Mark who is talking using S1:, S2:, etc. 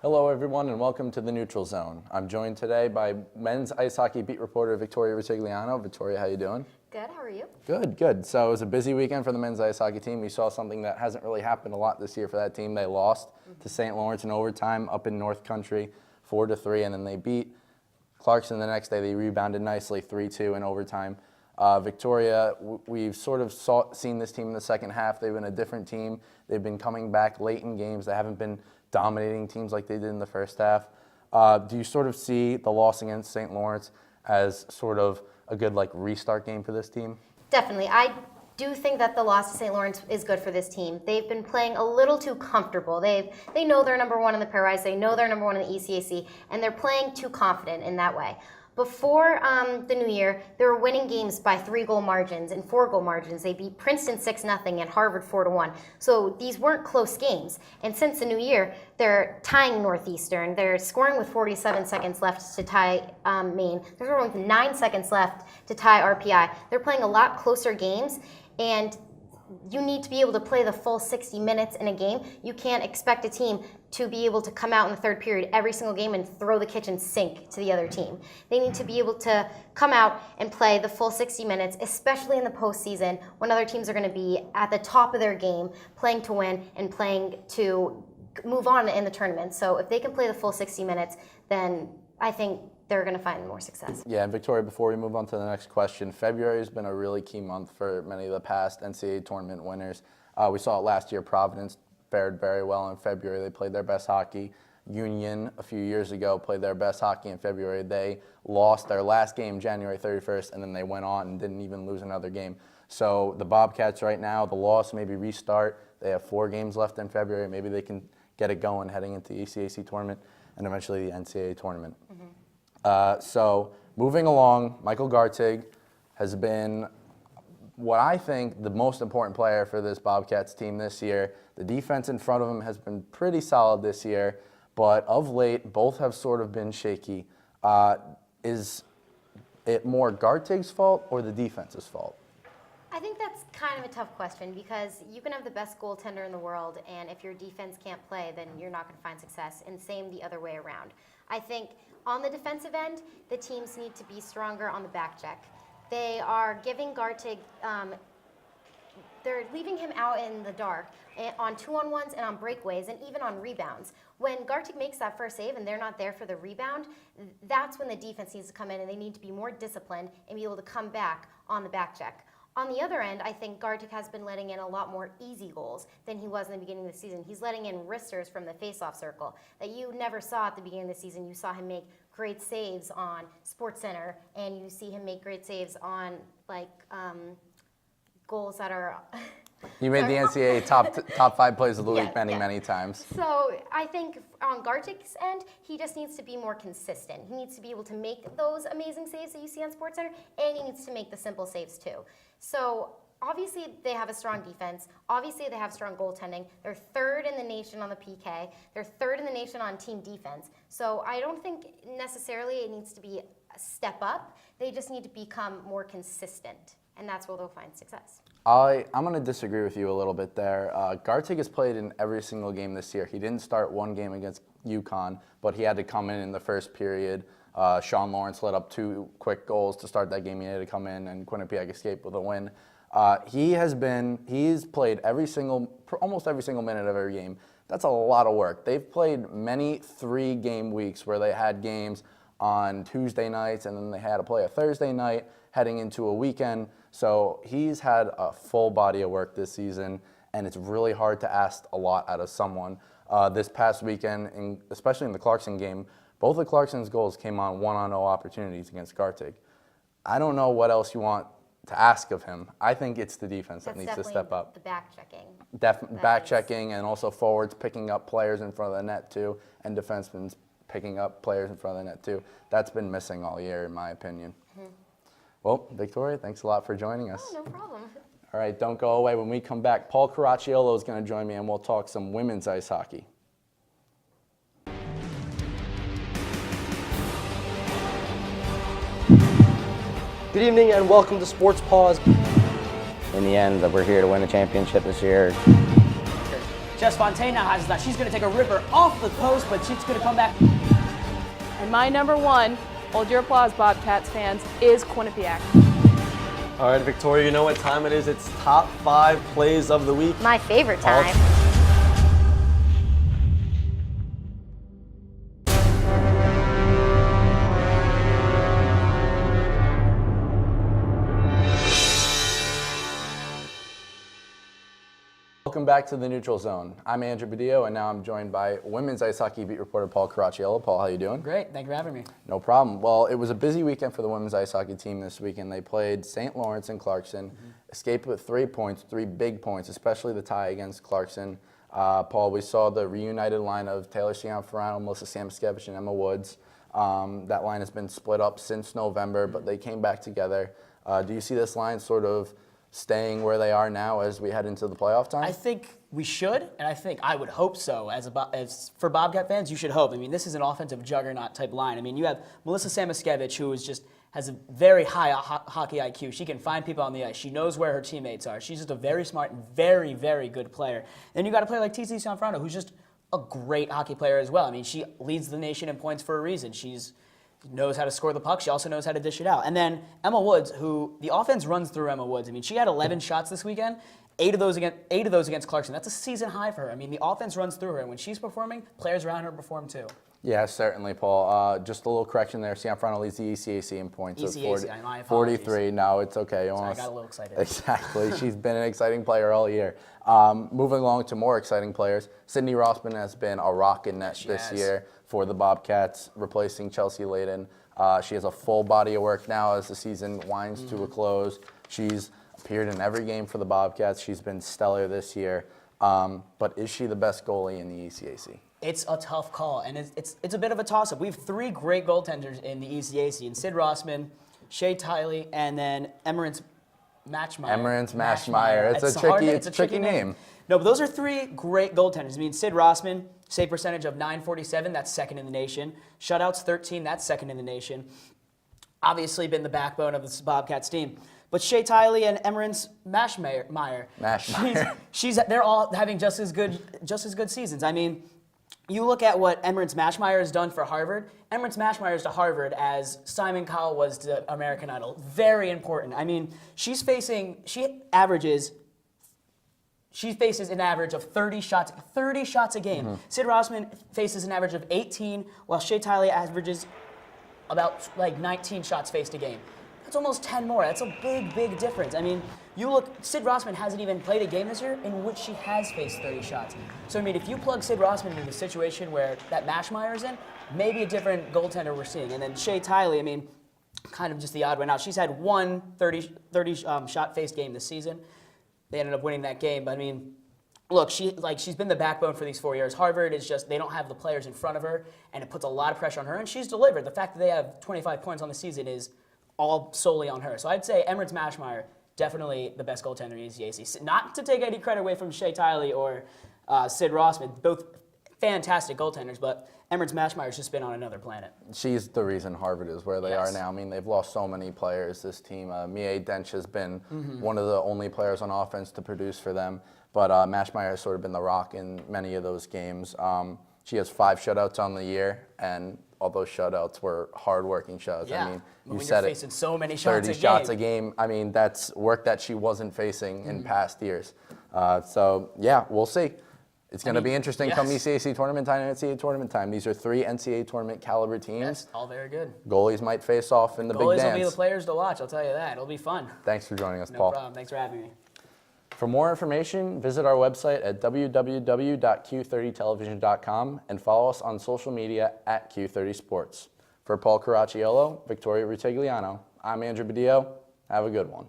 S1: Hello everyone and welcome to the Neutral Zone. I'm joined today by men's ice hockey beat reporter Victoria Rutigliano. Victoria, how you doing?
S2: Good, how are you?
S1: Good. So it was a busy weekend for the men's ice hockey team. We saw something that hasn't really happened a lot this year for that team. They lost to St. Lawrence in overtime up in North Country, 4-3, and then they beat Clarkson the next day. They rebounded nicely, 3-2 in overtime. Victoria, we've sort of seen this team in the second half. They've been a different team. They've been coming back late in games. They haven't been dominating teams like they did in the first half. Do you sort of see the loss against St. Lawrence as sort of a good restart game for this team?
S2: Definitely. I do think that the loss to St. Lawrence is good for this team. They've been playing a little too comfortable. They know they're number one in the pairwise. They know they're number one in the ECAC, and they're playing too confident in that way. Before the new year, they were winning games by 3-goal margins and 4-goal margins. They beat Princeton 6-0 and Harvard 4-1. So these weren't close games. And since the new year, they're tying Northeastern. They're scoring with 47 seconds left to tie Maine. They're scoring with 9 seconds left to tie RPI. They're playing a lot closer games, and you need to be able to play the full 60 minutes in a game. You can't expect a team to be able to come out in the third period every single game and throw the kitchen sink to the other team. They need to be able to come out and play the full 60 minutes, especially in the postseason when other teams are going to be at the top of their game, playing to win and playing to move on in the tournament. So if they can play the full 60 minutes, then I think they're going to find more success.
S1: Yeah, and Victoria, before we move on to the next question, February has been a really key month for many of the past NCAA tournament winners. We saw it last year. Providence fared very well in February. They played their best hockey. Union, a few years ago, played their best hockey in February. They lost their last game January 31st, and then they went on and didn't even lose another game. So the Bobcats right now, the loss, maybe restart. They have 4 games left in February. Maybe they can get it going heading into the ECAC tournament and eventually the NCAA tournament. So moving along, Michael Gartig has been what I think the most important player for this Bobcats team this year. The defense in front of him has been pretty solid this year, but of late, both have sort of been shaky. Is it more Gartig's fault or the defense's fault?
S2: I think that's kind of a tough question because you can have the best goaltender in the world, and if your defense can't play, then you're not going to find success, and same the other way around. I think on the defensive end, the teams need to be stronger on the back check. They are giving Gartig, they're leaving him out in the dark on 2-on-1s and on breakaways and even on rebounds. When Gartig makes that first save and they're not there for the rebound, that's when the defense needs to come in and they need to be more disciplined and be able to come back on the back check. On the other end, I think Gartig has been letting in a lot more easy goals than he was in the beginning of the season. He's letting in wristers from the face-off circle that you never saw at the beginning of the season. You saw him make great saves on SportsCenter, and you see him make great saves on goals that are.
S1: You made the NCAA top 5 plays of the week many times.
S2: So I think on Gartig's end, he just needs to be more consistent. He needs to be able to make those amazing saves that you see on SportsCenter, and he needs to make the simple saves too. So obviously they have a strong defense. Obviously they have strong goaltending. They're 3rd in the nation on the PK. They're 3rd in the nation on team defense. So I don't think necessarily it needs to be a step up. They just need to become more consistent, and that's where they'll find success.
S1: I'm going to disagree with you a little bit there. Gartig has played in every single game this year. He didn't start one game against UConn, but he had to come in the first period. Sean Lawrence let up 2 quick goals to start that game. He had to come in, and Quinnipiac escaped with a win. He's played almost every single minute of every game. That's a lot of work. They've played many 3-game weeks where they had games on Tuesday nights, and then they had to play a Thursday night heading into a weekend. So he's had a full body of work this season, and it's really hard to ask a lot out of someone. This past weekend, especially in the Clarkson game, both of Clarkson's goals came on 1-on-0 opportunities against Gartig. I don't know what else you want to ask of him. I think it's the defense that needs to step up.
S2: The back checking.
S1: Back checking, and also forwards picking up players in front of the net too, and defensemen picking up players in front of the net too. That's been missing all year, in my opinion. Well, Victoria, thanks a lot for joining us.
S2: Oh, no problem.
S1: All right, don't go away. When we come back, Paul Caracciolo is going to join me, and we'll talk some women's ice hockey.
S3: Good evening and welcome to Sports Pause.
S4: In the end, we're here to win the championship this year. Jess Fontaine now has that. She's going to take a ripper off the post, but she's going to come back.
S5: And my number one, hold your applause, Bobcats fans, is Quinnipiac.
S3: All right, Victoria, you know what time it is. It's top 5 plays of the week.
S2: My favorite time.
S1: Welcome back to the Neutral Zone. I'm Andrew Badillo, and now I'm joined by women's ice hockey beat reporter Paul Caracciolo. Paul, how you doing?
S4: Great, thank you for having me.
S1: No problem. Well, it was a busy weekend for the women's ice hockey team this weekend. They played St. Lawrence and Clarkson, escaped with 3 points, 3 big points, especially the tie against Clarkson. Paul, we saw the reunited line of Taylor Cianfrano, Melissa Samoskevich, and Emma Woods. That line has been split up since November, but they came back together. Do you see this line sort of staying where they are now as we head into the playoff time?
S4: I think we should, and I would hope so. As for Bobcat fans, you should hope. I mean, this is an offensive juggernaut type line. I mean, you have Melissa Samoskevich, who has a very high hockey IQ. She can find people on the ice. She knows where her teammates are. She's just a very smart and very, very good player. Then you got a player like TC Cianfrano, who's just a great hockey player as well. I mean, she leads the nation in points for a reason. She's knows how to score the puck. She also knows how to dish it out. And then Emma Woods, who the offense runs through Emma Woods. I mean, she had 11 shots this weekend, 8 of those against Clarkson. That's a season high for her. I mean, the offense runs through her, and when she's performing, players around her perform too.
S1: Yeah, certainly, Paul. Just a little correction there. Cianfrano leads the ECAC in points.
S4: ECAC, my apologies.
S1: 43. No, it's okay.
S4: Sorry, I got a little excited.
S1: Exactly. She's been an exciting player all year. Moving along to more exciting players, Sydney Rossman has been a rock in net this year for the Bobcats, replacing Chelsea Layden. She has a full body of work now as the season winds to a close. She's appeared in every game for the Bobcats. She's been stellar this year. But is she the best goalie in the ECAC?
S4: It's a tough call, and it's a bit of a toss-up. We have 3 great goaltenders in the ECAC, and Sid Rossman, Shea Tiley, and then Emmerance Matchmeyer.
S1: Emmerance Matchmeyer. It's a tricky name.
S4: No, but those are 3 great goaltenders. I mean, Sid Rossman, save percentage of .947, that's second in the nation. Shutouts 13, that's second in the nation. Obviously been the backbone of this Bobcats team. But Shea Tiley and Emmerance Matchmeyer. They're all having just as good seasons. I mean, you look at what Emmerance Matchmeyer has done for Harvard. Emmerance Matchmeyer is to Harvard as Simon Cowell was to American Idol. Very important. I mean, she faces an average of 30 shots a game. Mm-hmm. Sid Rossman faces an average of 18, while Shea Tiley averages about 19 shots faced a game. That's almost 10 more. That's a big, big difference. I mean, you look, Sid Rossman hasn't even played a game this year in which she has faced 30 shots. So, I mean, if you plug Sid Rossman into the situation where that Matchmeyer's in, maybe a different goaltender we're seeing. And then Shea Tiley, I mean, kind of just the odd one out. She's had one 30 shot faced game this season. They ended up winning that game. But, I mean, look, she's been the backbone for these 4 years. Harvard is just, they don't have the players in front of her, and it puts a lot of pressure on her, and she's delivered. The fact that they have 25 points on the season is all solely on her. So I'd say Emmerance Matchmeyer, definitely the best goaltender in ECAC. Not to take any credit away from Shea Tiley or Sid Rossman, both fantastic goaltenders, but Emmerance Matchmeyer's just been on another planet.
S1: She's the reason Harvard is where they are now. I mean, they've lost so many players, this team. Mia Dench has been one of the only players on offense to produce for them, but Matchmeyer has sort of been the rock in many of those games. She has 5 shutouts on the year, and all those shutouts were hard-working shutouts.
S4: Yeah.
S1: I mean,
S4: when
S1: you
S4: you're
S1: said
S4: facing so many
S1: 30 shots a game. I mean, that's work that she wasn't facing in past years. So, yeah, we'll see. It's going to be interesting come ECAC tournament time and NCAA tournament time. These are 3 NCAA tournament caliber teams.
S4: Yes, all very good.
S1: Goalies might face off in the big dance.
S4: Goalies will be the players to watch, I'll tell you that. It'll be fun.
S1: Thanks for joining us, Paul.
S4: No problem. Thanks for having me.
S1: For more information, visit our website at www.q30television.com and follow us on social media at Q30 Sports. For Paul Caracciolo, Victoria Rutigliano, I'm Andrew Badillo. Have a good one.